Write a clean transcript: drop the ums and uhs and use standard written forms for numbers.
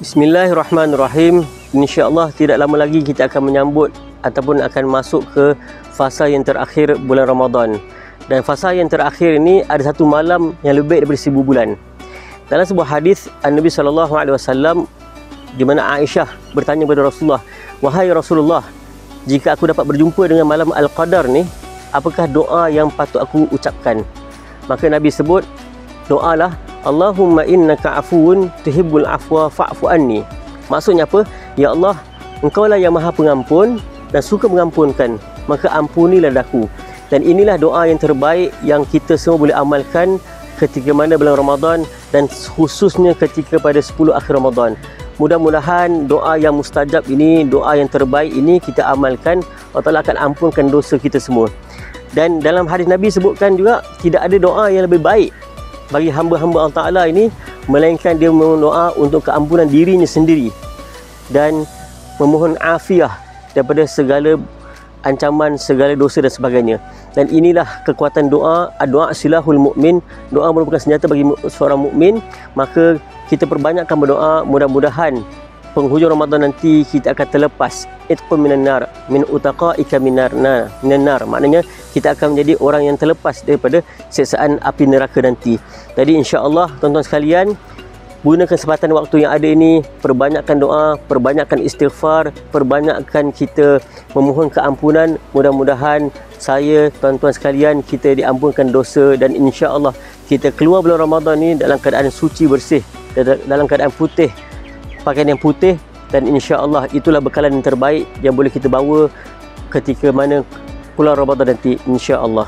Bismillahirrahmanirrahim. InsyaAllah tidak lama lagi kita akan menyambut ataupun akan masuk ke fasa yang terakhir bulan Ramadan. Dan fasa yang terakhir ini ada satu malam yang lebih daripada 1000 bulan. Dalam sebuah hadis Nabi SAW, di mana Aisyah bertanya kepada Rasulullah, "Wahai Rasulullah, jika aku dapat berjumpa dengan malam Al-Qadar ni, apakah doa yang patut aku ucapkan?" Maka Nabi sebut, doalah, "Allahumma innaka afuwun tuhibbul afwa fa'fu anni." Maksudnya apa? Ya Allah, Engkaulah yang Maha Pengampun dan suka mengampunkan, maka ampunilah daku. Dan inilah doa yang terbaik yang kita semua boleh amalkan ketika mana bulan Ramadan, dan khususnya ketika pada 10 akhir Ramadan. Mudah-mudahan doa yang mustajab ini, doa yang terbaik ini kita amalkan, Allah Ta'ala akan ampunkan dosa kita semua. Dan dalam hadis Nabi sebutkan juga, tidak ada doa yang lebih baik bagi hamba-hamba Allah Ta'ala ini melainkan dia memohon doa untuk keampunan dirinya sendiri dan memohon afiah daripada segala ancaman, segala dosa dan sebagainya. Dan inilah kekuatan doa. Doa silahul mukmin. Doa merupakan senjata bagi seorang mukmin. Maka kita perbanyakkan berdoa, mudah-mudahan penghujung Ramadan nanti kita akan terlepas itqun minan nar min utaqaika minan nar. Maknanya kita akan menjadi orang yang terlepas daripada siksaan api neraka nanti. Jadi insya-Allah tuan-tuan sekalian, gunakan kesempatan waktu yang ada ini, perbanyakkan doa, perbanyakkan istighfar, perbanyakkan kita memohon keampunan. Mudah-mudahan saya, tuan-tuan sekalian, kita diampunkan dosa dan insya-Allah kita keluar bulan Ramadan ni dalam keadaan suci, bersih, dalam keadaan putih, pakaian yang putih, dan insya-Allah itulah bekalan yang terbaik yang boleh kita bawa ketika mana keluar Ramadan nanti, insya-Allah.